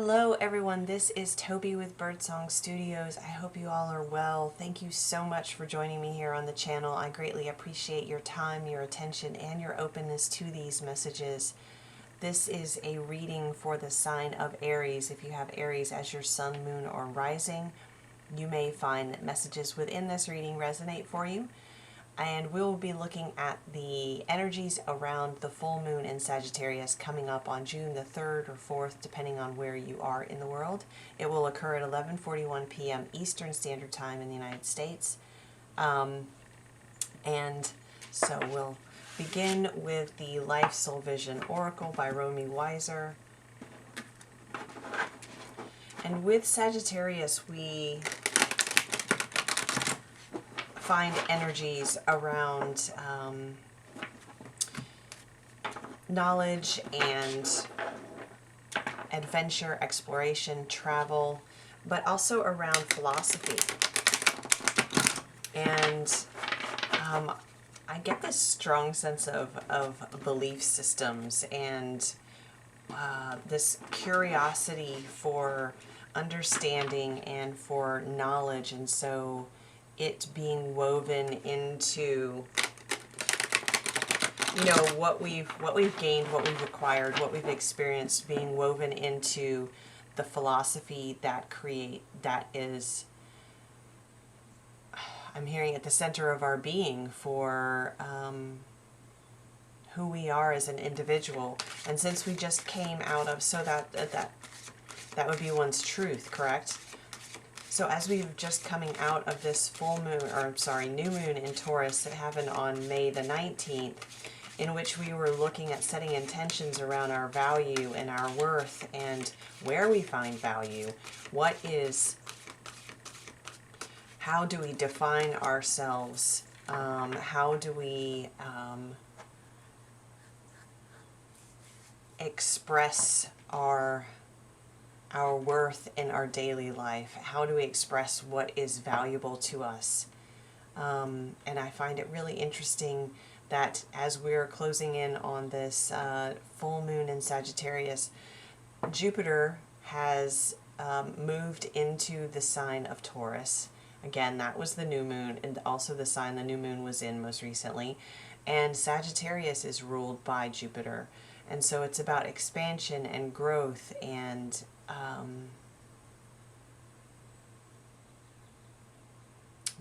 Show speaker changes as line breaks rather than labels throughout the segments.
Hello everyone, this is Toby with Birdsong Studios. I hope you all are well. Thank you so much for joining me here on the channel. I greatly appreciate your time, your attention, and your openness to these messages. This is a reading for the sign of Aries. If you have Aries as your sun, moon, or rising, you may find that messages within this reading resonate for you. And we'll be looking at the energies around the full moon in Sagittarius coming up on June the 3rd or 4th, depending on where you are in the world. It will occur at 11:41 p.m. Eastern Standard Time in the United States. And so we'll begin with the Life Soul Vision Oracle by Romy, Wyser. And with Sagittarius, we find energies around knowledge and adventure, exploration, travel, but also around philosophy. And I get this strong sense of belief systems and this curiosity for understanding and for knowledge, and so it being woven into, you know, what we've gained, what we've acquired, what we've experienced, being woven into the philosophy that is, I'm hearing, at the center of our being for who we are as an individual. And since we just came out of, so that would be one's truth, correct? So as we've just coming out of this full moon, or I'm sorry, new moon in Taurus that happened on May the 19th, in which we were looking at setting intentions around our value and our worth and where we find value. How do we define ourselves? How do we express our worth in our daily life? How do we express what is valuable to us? And I find it really interesting that as we're closing in on this full moon in Sagittarius, Jupiter has moved into the sign of Taurus. Again, that was the new moon, and also the sign the new moon was in most recently. And Sagittarius is ruled by Jupiter. And so it's about expansion and growth and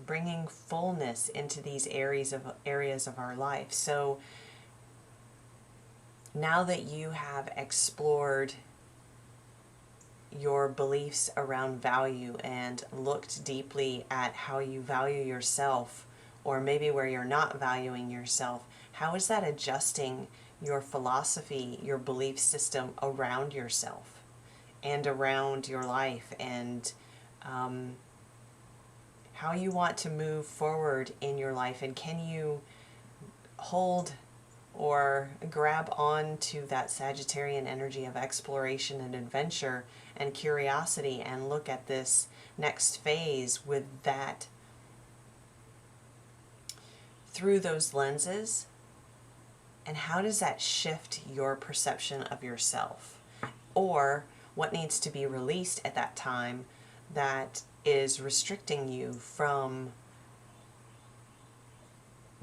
bringing fullness into these areas of our life. So now that you have explored your beliefs around value and looked deeply at how you value yourself, or maybe where you're not valuing yourself, how is that adjusting your philosophy, your belief system around yourself and around your life, and how you want to move forward in your life? And can you hold or grab on to that Sagittarian energy of exploration and adventure and curiosity and look at this next phase with that through those lenses? And how does that shift your perception of yourself? Or what needs to be released at that time that is restricting you from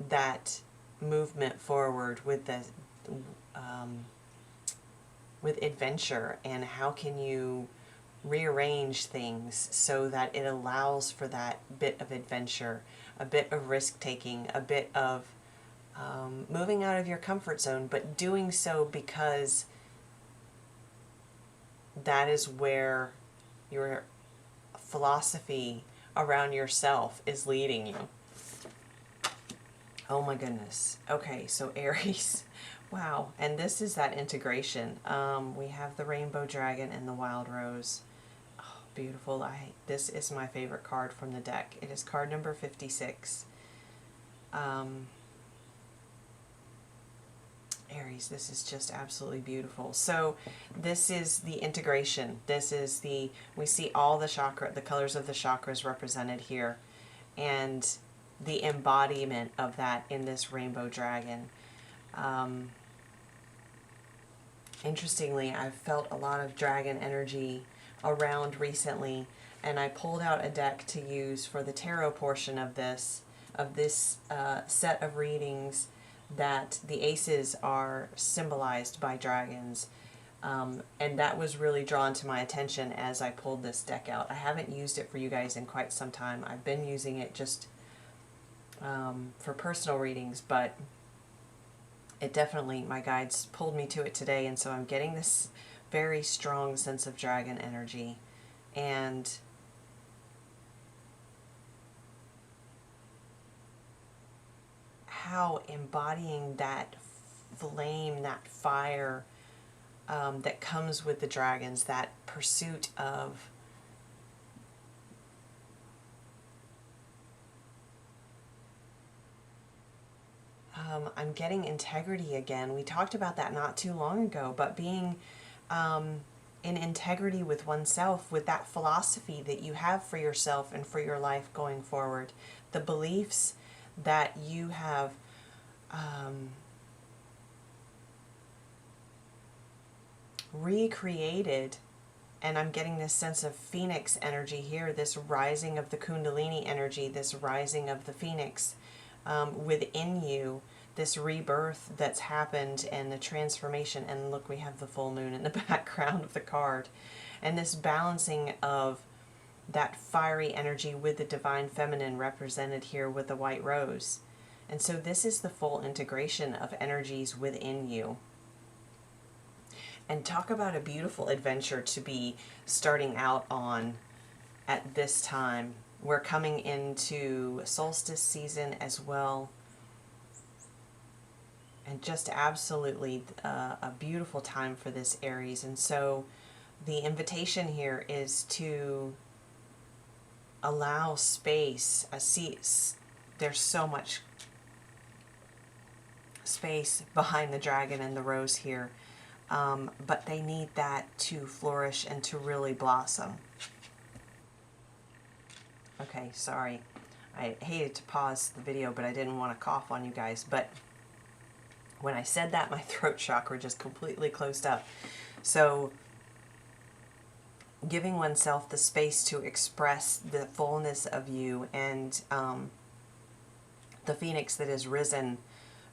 that movement forward with the with adventure? And how can you rearrange things so that it allows for that bit of adventure, a bit of risk-taking, a bit of moving out of your comfort zone, but doing so because that is where your philosophy around yourself is leading you. Oh my goodness. Okay, so Aries. Wow. And this is that integration. We have the rainbow dragon and the wild rose. Oh, beautiful. This is my favorite card from the deck. It is card number 56. Aries, this is just absolutely beautiful. So this is the integration. This is we see all the colors of the chakras represented here, and the embodiment of that in this rainbow dragon. Interestingly, I've felt a lot of dragon energy around recently, and I pulled out a deck to use for the tarot portion of this set of readings, that the aces are symbolized by dragons. And that was really drawn to my attention as I pulled this deck out. I haven't used it for you guys in quite some time. I've been using it just for personal readings, but it definitely, my guides pulled me to it today, and so I'm getting this very strong sense of dragon energy. And how embodying that flame, that fire that comes with the dragons, that pursuit of I'm getting integrity again. We talked about that not too long ago, but being in integrity with oneself, with that philosophy that you have for yourself and for your life going forward, the beliefs that you have recreated. And I'm getting this sense of phoenix energy here, this rising of the kundalini energy, this rising of the phoenix within you, this rebirth that's happened and the transformation. And look, we have the full moon in the background of the card. And this balancing of that fiery energy with the divine feminine represented here with the white rose. And so this is the full integration of energies within you. And talk about a beautiful adventure to be starting out on at this time. We're coming into solstice season as well. And just absolutely a beautiful time for this Aries. And so the invitation here is to allow space. There's so much space behind the dragon and the rose here. But they need that to flourish and to really blossom. Okay, sorry. I hated to pause the video, but I didn't want to cough on you guys. But when I said that, my throat chakra just completely closed up. So giving oneself the space to express the fullness of you and the phoenix that has risen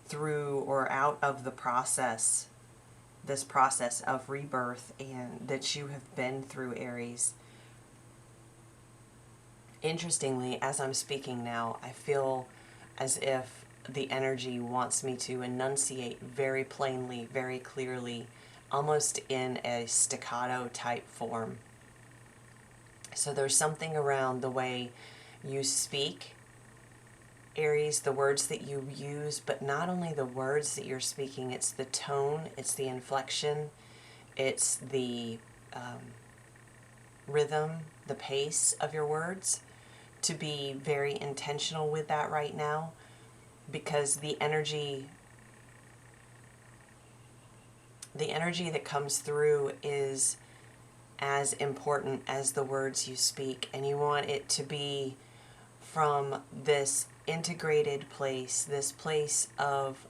through or out of the process, this process of rebirth and that you have been through, Aries. Interestingly, as I'm speaking now, I feel as if the energy wants me to enunciate very plainly, very clearly, almost in a staccato type form. So there's something around the way you speak, Aries, the words that you use, but not only the words that you're speaking, it's the tone, it's the inflection, it's the rhythm, the pace of your words, to be very intentional with that right now, because the energy that comes through is as important as the words you speak, and you want it to be from this integrated place, this place of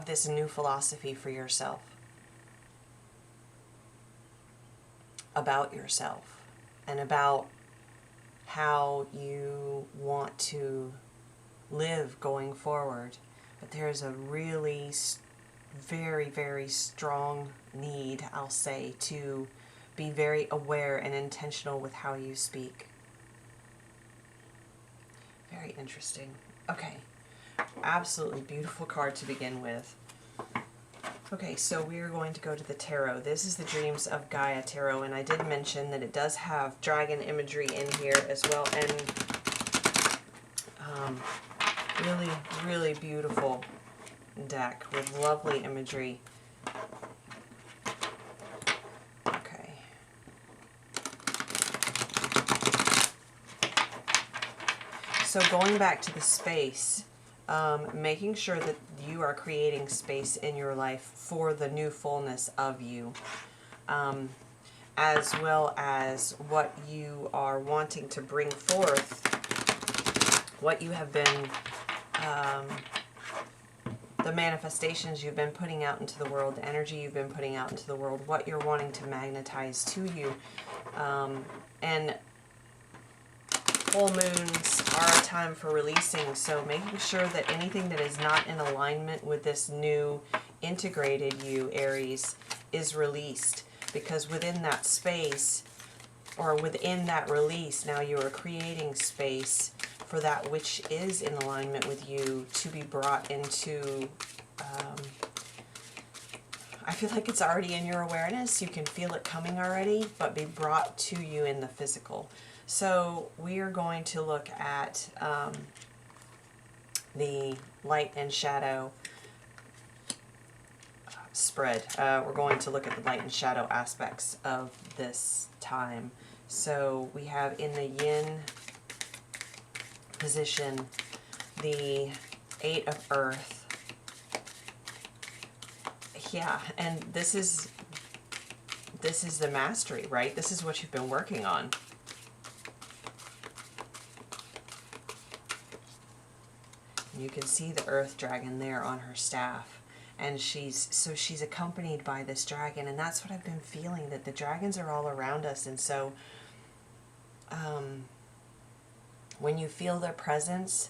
this new philosophy for yourself, about yourself, and about how you want to live going forward. But there's a really very, very strong need, I'll say, to be very aware and intentional with how you speak. Very interesting. Okay, absolutely beautiful card to begin with. Okay, so we are going to go to the tarot. This is the Dreams of Gaia tarot, and I did mention that it does have dragon imagery in here as well, and really, really beautiful deck with lovely imagery. Okay. So going back to the space, making sure that you are creating space in your life for the new fullness of you, as well as what you are wanting to bring forth, what you have been the manifestations you've been putting out into the world, the energy you've been putting out into the world, what you're wanting to magnetize to you. And full moons are a time for releasing, so making sure that anything that is not in alignment with this new integrated you, Aries, is released. Because within that space, or within that release, now you are creating space for that which is in alignment with you to be brought into, I feel like it's already in your awareness. You can feel it coming already, but be brought to you in the physical. So we are going to look at the light and shadow spread. We're going to look at the light and shadow aspects of this time. So we have in the yin position the 8 of Earth. Yeah, and this is the mastery, right? This is what you've been working on. You can see the earth dragon there on her staff. And she's accompanied by this dragon, and that's what I've been feeling, that the dragons are all around us. And so when you feel their presence,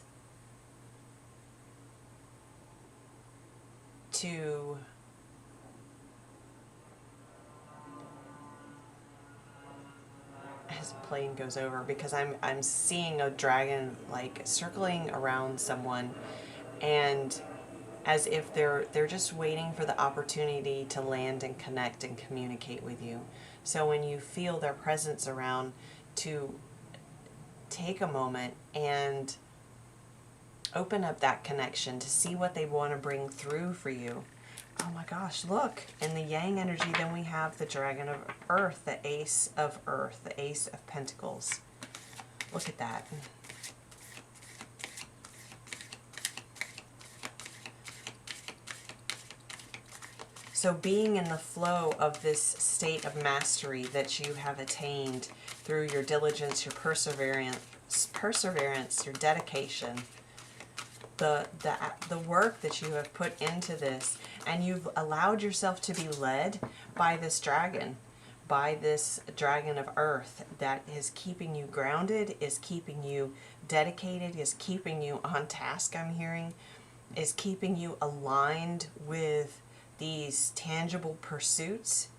as the plane goes over, because I'm seeing a dragon like circling around someone, and as if they're just waiting for the opportunity to land and connect and communicate with you. So when you feel their presence around, to take a moment and open up that connection to see what they want to bring through for you. Oh my gosh, look, in the yang energy, then we have the dragon of earth, the ace of earth, the ace of pentacles. Look at that. So being in the flow of this state of mastery that you have attained through your diligence, your perseverance, your dedication, the work that you have put into this, and you've allowed yourself to be led by this dragon of earth that is keeping you grounded, is keeping you dedicated, is keeping you on task, I'm hearing, is keeping you aligned with these tangible pursuits.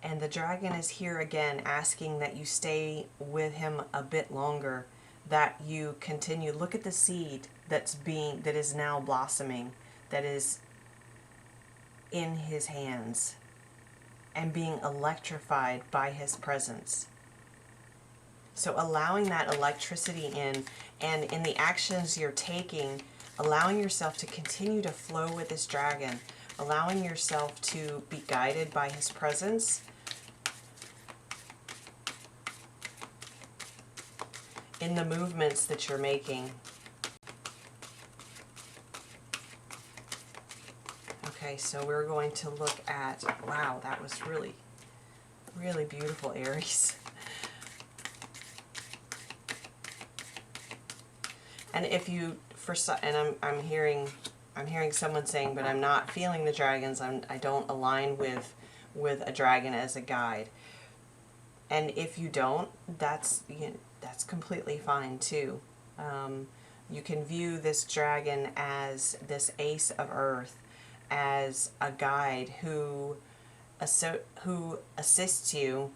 And the dragon is here again, asking that you stay with him a bit longer, that you continue. Look at the seed that is now blossoming, that is in his hands and being electrified by his presence. So allowing that electricity in, and in the actions you're taking, allowing yourself to continue to flow with this dragon, allowing yourself to be guided by his presence. In the movements that you're making. Okay, so we're going to look at, wow, that was really, really beautiful, Aries. And if you, and I'm hearing someone saying, but I'm not feeling the dragons. I don't align with a dragon as a guide. And if you don't, that's completely fine too. You can view this dragon as this ace of earth, as a guide who assists you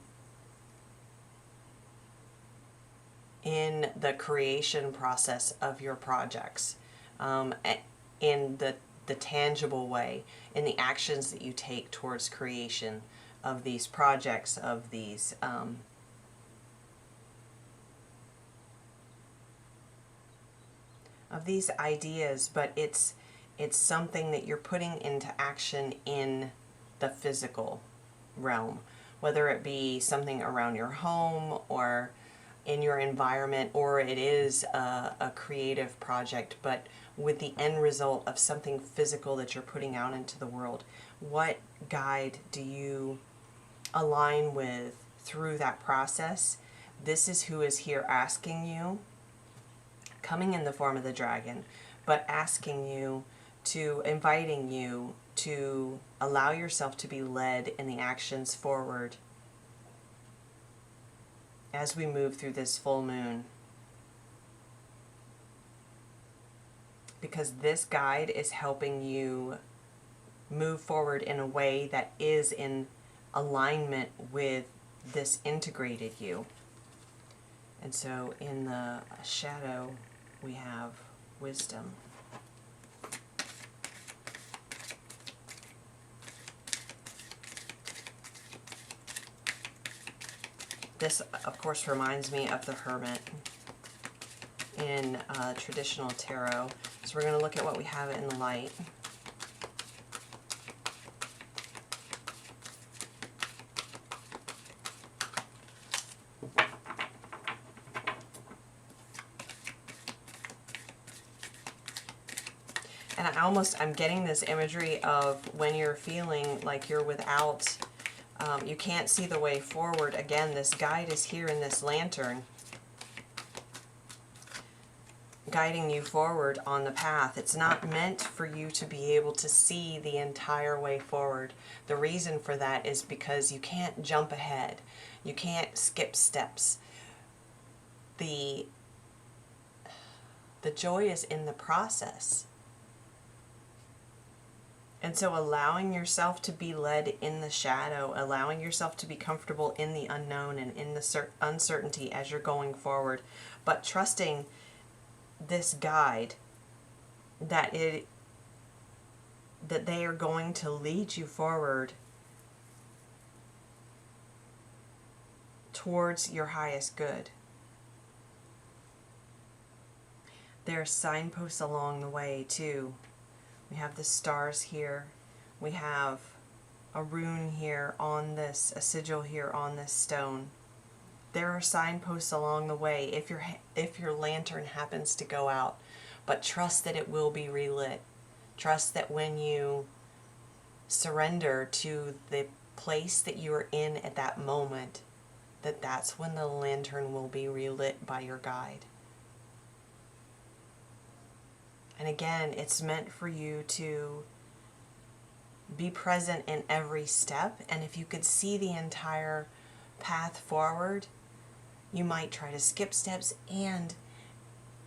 in the creation process of your projects, in the tangible way, in the actions that you take towards creation of these projects, of these ideas. But it's something that you're putting into action in the physical realm, whether it be something around your home or in your environment, or it is a creative project, but with the end result of something physical that you're putting out into the world. What guide do you align with through that process? This is who is here asking you coming in the form of the dragon, but asking you to, inviting you to allow yourself to be led in the actions forward as we move through this full moon. Because this guide is helping you move forward in a way that is in alignment with this integrated you. And so in the shadow, we have wisdom. This, of course, reminds me of the Hermit in traditional tarot. So we're going to look at what we have in the light. And I'm getting this imagery of when you're feeling like you're without, you can't see the way forward. Again, this guide is here in this lantern, guiding you forward on the path. It's not meant for you to be able to see the entire way forward. The reason for that is because you can't jump ahead. You can't skip steps. The joy is in the process. And so allowing yourself to be led in the shadow, allowing yourself to be comfortable in the unknown and in the uncertainty as you're going forward, but trusting this guide that they are going to lead you forward towards your highest good. There are signposts along the way too. We have the stars here. We have a rune here on this, a sigil here on this stone. There are signposts along the way if your lantern happens to go out, but trust that it will be relit. Trust that when you surrender to the place that you are in at that moment, that's when the lantern will be relit by your guide. And again, it's meant for you to be present in every step. And if you could see the entire path forward, you might try to skip steps, and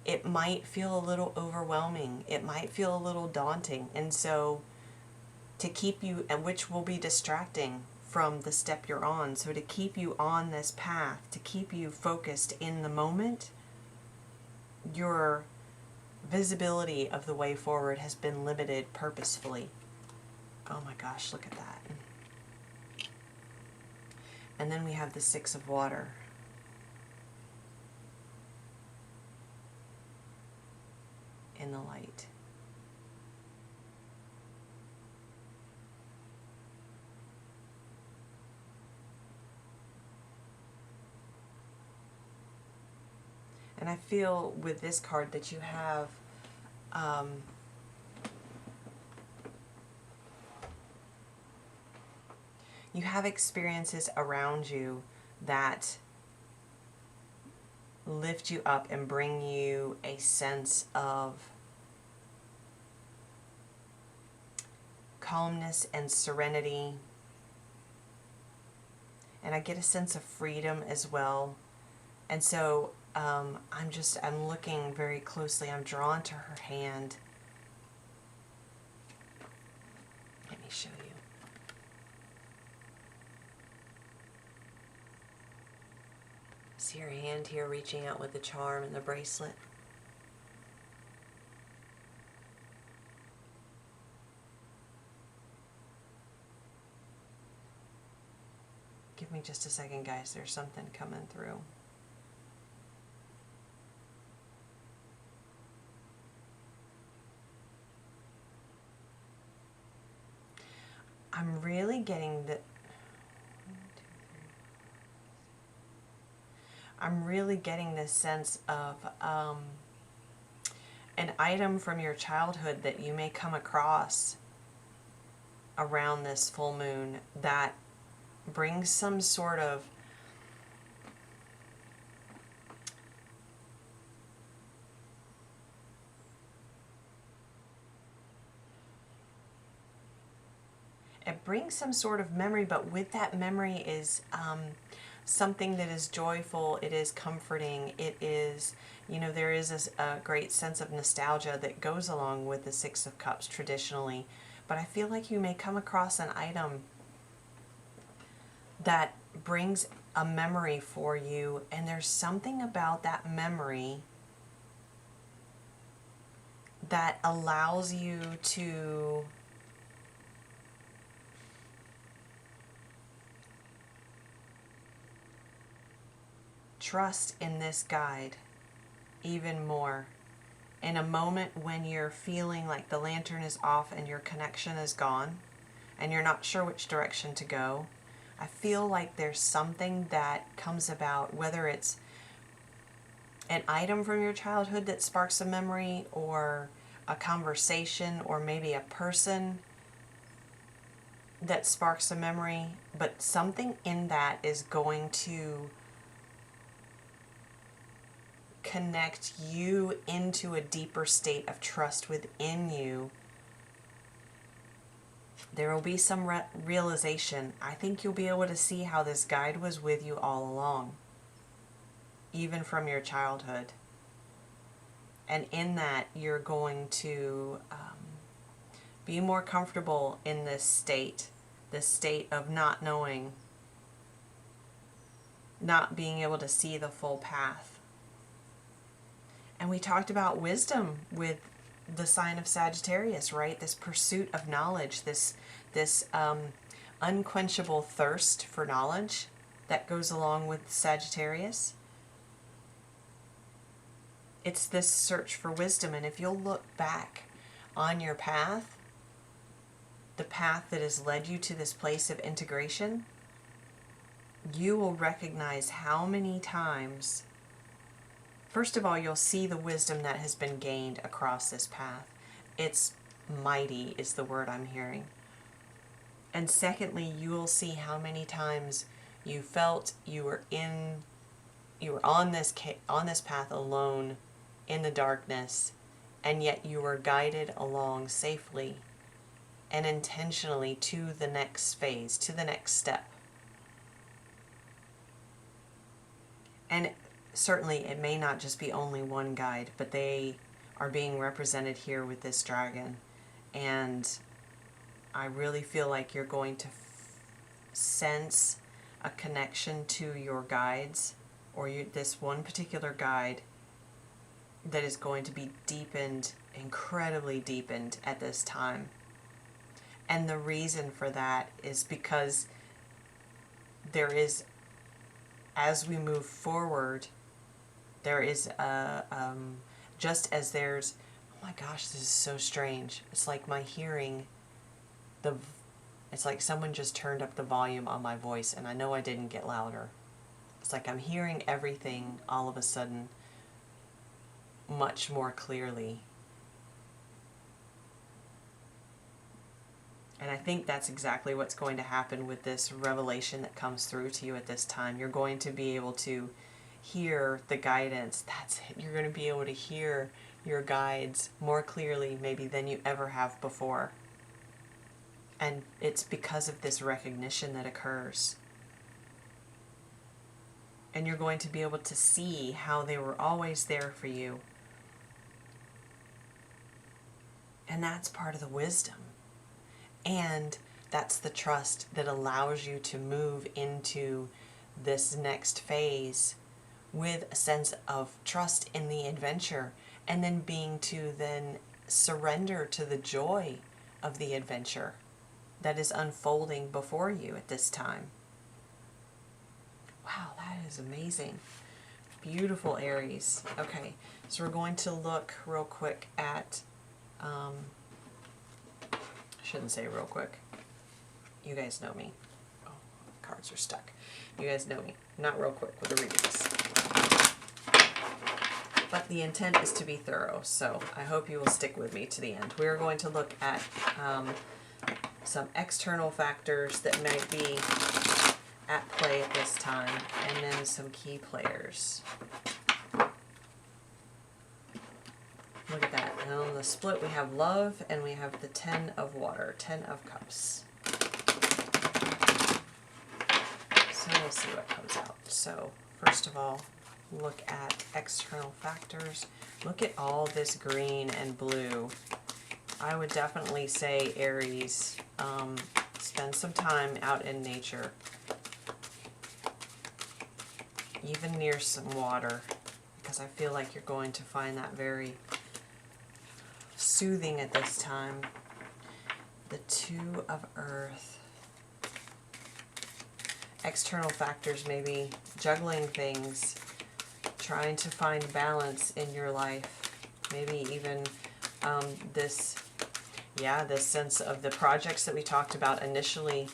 it might feel a little overwhelming. It might feel a little daunting. And so to keep you, and which will be distracting from the step you're on. So to keep you on this path, to keep you focused in the moment, your visibility of the way forward has been limited purposefully. Oh my gosh, look at that. And then we have the Six of Water. In the light. And I feel with this card that you have experiences around you that lift you up and bring you a sense of calmness and serenity. And I get a sense of freedom as well. And so I'm looking very closely. I'm drawn to her hand. Let me show you. See her hand here reaching out with the charm and the bracelet. Give me just a second, guys. There's something coming through. I'm really getting the... I'm really getting this sense of an item from your childhood that you may come across around this full moon that brings some sort of brings some sort of memory, but with that memory is something that is joyful, it is comforting, it is, you know, there is a great sense of nostalgia that goes along with the Six of Cups traditionally. But I feel like you may come across an item that brings a memory for you, and there's something about that memory that allows you to trust in this guide even more. In a moment when you're feeling like the lantern is off and your connection is gone and you're not sure which direction to go, I feel like there's something that comes about, whether it's an item from your childhood that sparks a memory, or a conversation, or maybe a person that sparks a memory, but something in that is going to connect you into a deeper state of trust within you. There will be some realization. I think you'll be able to see how this guide was with you all along, even from your childhood. And in that, you're going to be more comfortable in this state of not knowing, not being able to see the full path. And we talked about wisdom with the sign of Sagittarius, right? This pursuit of knowledge, this unquenchable thirst for knowledge that goes along with Sagittarius. It's this search for wisdom. And if you'll look back on your path, the path that has led you to this place of integration, you will recognize how many times, first of all, you'll see the wisdom that has been gained across this path. It's mighty is the word I'm hearing. And secondly, you will see how many times you felt you were on this path alone in the darkness, and yet you were guided along safely and intentionally to the next phase, to the next step. And certainly it may not just be only one guide, but they are being represented here with this dragon. And I really feel like you're going to sense a connection to your guides, or this one particular guide that is going to be deepened, incredibly deepened at this time. And the reason for that is because there is, as we move forward, there is just as there's, oh my gosh, this is so strange. It's like my hearing, it's like someone just turned up the volume on my voice, and I know I didn't get louder. It's like I'm hearing everything all of a sudden much more clearly. And I think that's exactly what's going to happen with this revelation that comes through to you at this time. You're going to be able to hear the guidance. That's it. You're going to be able to hear your guides more clearly maybe than you ever have before. And it's because of this recognition that occurs. And you're going to be able to see how they were always there for you. And that's part of the wisdom. And that's the trust that allows you to move into this next phase with a sense of trust in the adventure, and then being to then surrender to the joy of the adventure that is unfolding before you at this time. Wow, that is amazing. Beautiful, Aries. Okay, so we're going to look real quick at, I shouldn't say real quick. You guys know me. Oh, cards are stuck. You guys know me. Not real quick with the readings. But the intent is to be thorough, so I hope you will stick with me to the end. We are going to look at some external factors that might be at play at this time, and then some key players. Look at that. And on the split we have love, and we have the 10 of water, 10 of cups. So we'll see what comes out. So first of all, look at external factors. Look at all this green and blue. I would definitely say, Aries, spend some time out in nature, even near some water, because I feel like you're going to find that very soothing at this time. The Two of Earth. External factors, maybe juggling things, trying to find balance in your life. Maybe even this sense of the projects that we talked about initially,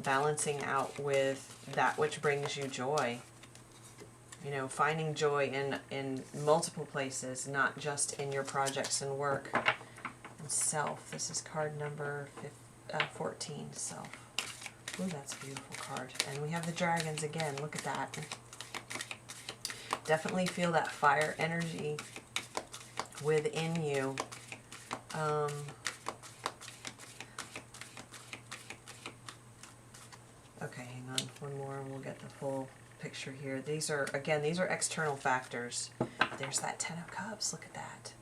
balancing out with that which brings you joy. You know, finding joy in multiple places, not just in your projects and work. And self. This is card number 14, self. Ooh, that's a beautiful card. And we have the dragons again. Look at that. Definitely feel that fire energy within you. Okay, hang on. One more and we'll get the full picture here. These are external factors. There's that Ten of Cups. Look at that.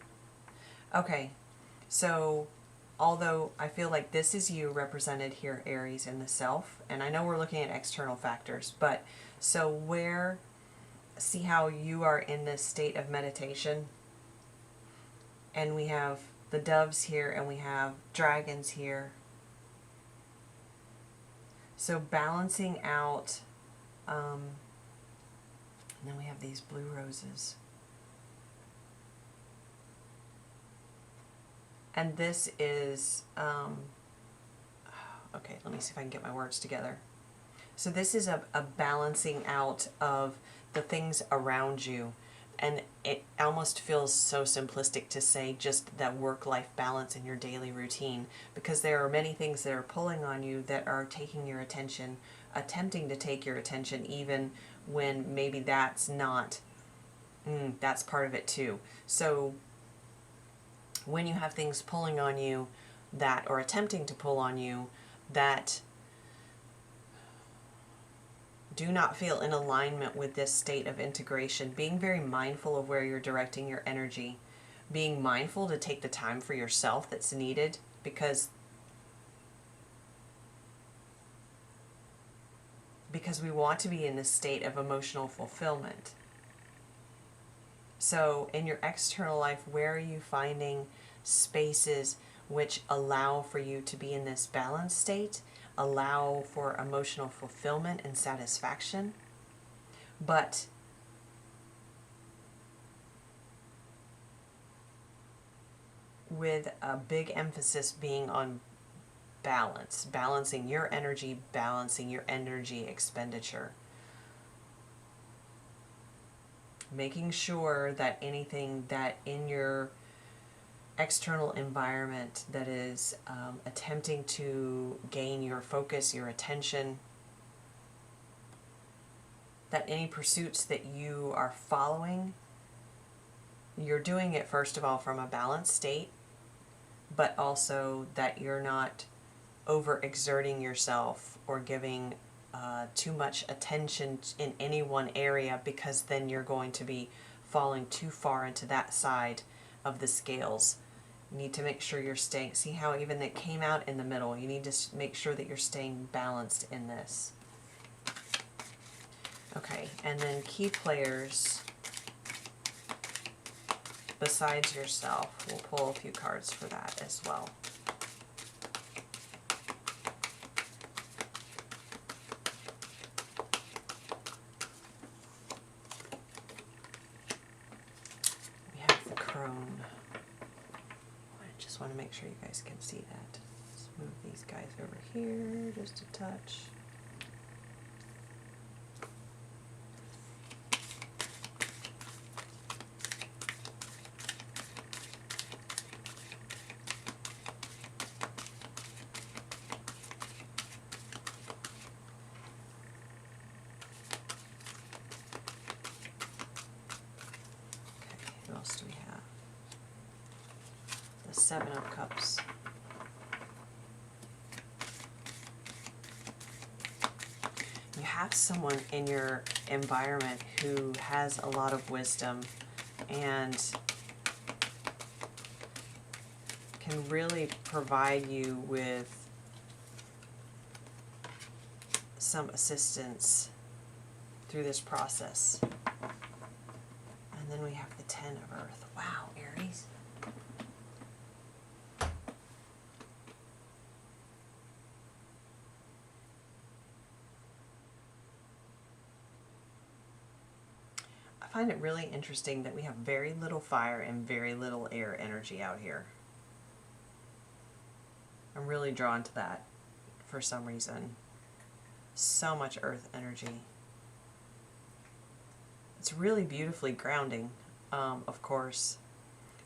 Okay, so although I feel like this is you represented here, Aries, in the self, and I know we're looking at external factors, but so see how you are in this state of meditation, and we have the doves here and we have dragons here. So balancing out, and then we have these blue roses. And this is, okay, let me see if I can get my words together. So this is a balancing out of the things around you. And it almost feels so simplistic to say just that work-life balance in your daily routine, because there are many things that are pulling on you that are taking your attention, attempting to take your attention, even when maybe that's not, that's part of it too. So when you have things pulling on you that, or attempting to pull on you, that do not feel in alignment with this state of integration, being very mindful of where you're directing your energy, being mindful to take the time for yourself that's needed, because we want to be in this state of emotional fulfillment. So in your external life, where are you finding spaces which allow for you to be in this balanced state, allow for emotional fulfillment and satisfaction, but with a big emphasis being on balance, balancing your energy expenditure. Making sure that anything that in your external environment that is attempting to gain your focus, your attention, that any pursuits that you are following, you're doing it first of all from a balanced state, but also that you're not overexerting yourself or giving too much attention in any one area, because then you're going to be falling too far into that side of the scales. You need to make sure you're staying, see how even it came out in the middle, you need to make sure that you're staying balanced in this. Okay, and then key players besides yourself. We'll pull a few cards for that as well. I just want to make sure you guys can see that. Let's move these guys over here just a touch. Okay, who else do we have? The Seven of Cups. You have someone in your environment who has a lot of wisdom and can really provide you with some assistance through this process. And then we have the 10 of Earth. Wow, Aries. I find it really interesting that we have very little fire and very little air energy out here. I'm really drawn to that for some reason. So much earth energy. It's really beautifully grounding, of course,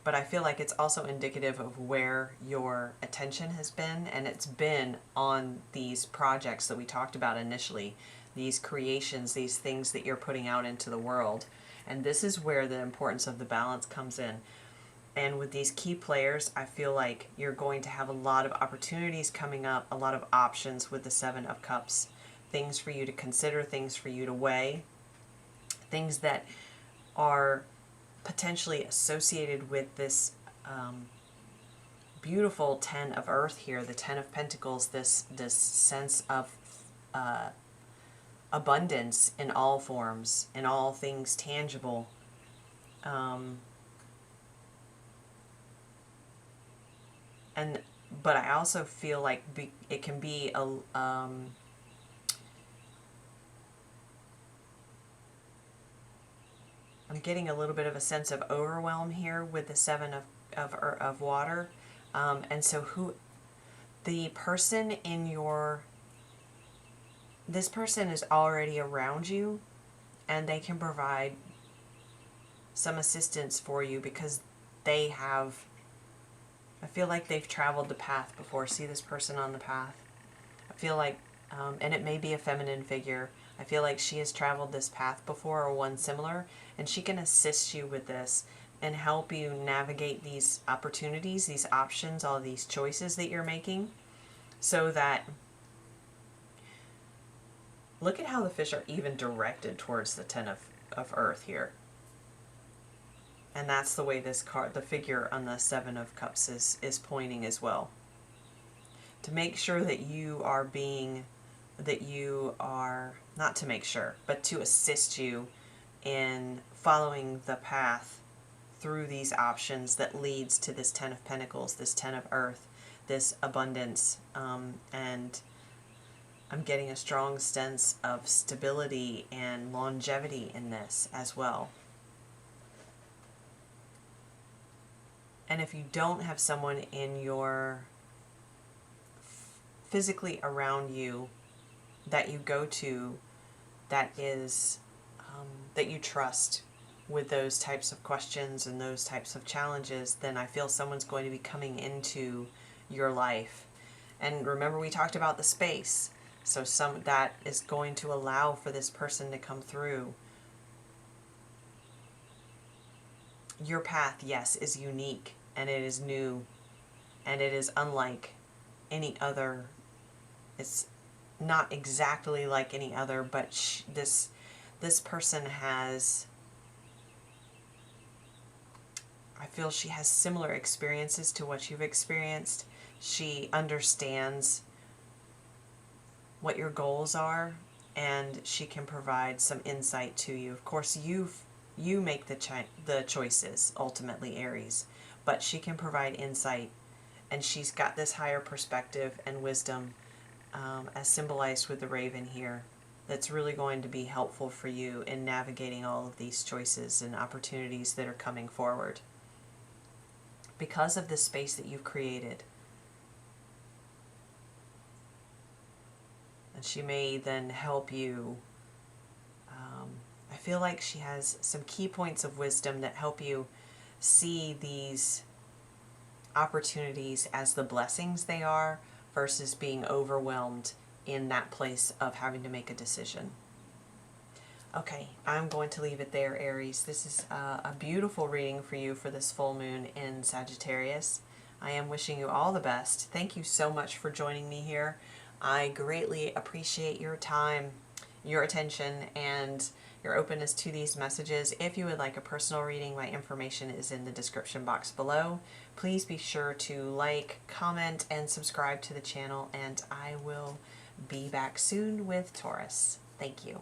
but I feel like it's also indicative of where your attention has been, and it's been on these projects that we talked about initially, these creations, these things that you're putting out into the world. And this is where the importance of the balance comes in. And with these key players, I feel like you're going to have a lot of opportunities coming up, a lot of options with the 7 of Cups. Things for you to consider, things for you to weigh, things that are potentially associated with this beautiful 10 of Earth here, the 10 of Pentacles, this sense of abundance in all forms, in all things tangible. But I also feel like it can be a I'm getting a little bit of a sense of overwhelm here with the 7 of water, and so the person in this person is already around you, and they can provide some assistance for you because they have. I feel like they've traveled the path before. See this person on the path? I feel like, and it may be a feminine figure, I feel like she has traveled this path before or one similar, and she can assist you with this and help you navigate these opportunities, these options, all these choices that you're making, so that, look at how the fish are even directed towards the 10 of Earth here. And that's the way this card, the figure on the 7 of Cups is pointing as well. To make sure that you are not to make sure, but to assist you in following the path through these options that leads to this 10 of Pentacles, this 10 of Earth, this abundance, and I'm getting a strong sense of stability and longevity in this as well. And if you don't have someone in your physically around you that you go to that is that you trust with those types of questions and those types of challenges, then I feel someone's going to be coming into your life. And remember, we talked about the space, so that is going to allow for this person to come through. Your path, yes, is unique, and it is new, and it is unlike any other. It's not exactly like any other, but this person has, I feel she has similar experiences to what you've experienced. She understands what your goals are, and she can provide some insight to you. Of course, you make the choices ultimately, Aries, but she can provide insight, and she's got this higher perspective and wisdom, as symbolized with the raven here, that's really going to be helpful for you in navigating all of these choices and opportunities that are coming forward because of the space that you've created. And she may then help you. I feel like she has some key points of wisdom that help you see these opportunities as the blessings they are versus being overwhelmed in that place of having to make a decision. Okay, I'm going to leave it there, Aries. This is a beautiful reading for you for this full moon in Sagittarius. I am wishing you all the best. Thank you so much for joining me here. I greatly appreciate your time, your attention and your openness to these messages. If you would like a personal reading, my information is in the description box below. Please be sure to like, comment, and subscribe to the channel, and I will be back soon with Taurus. Thank you.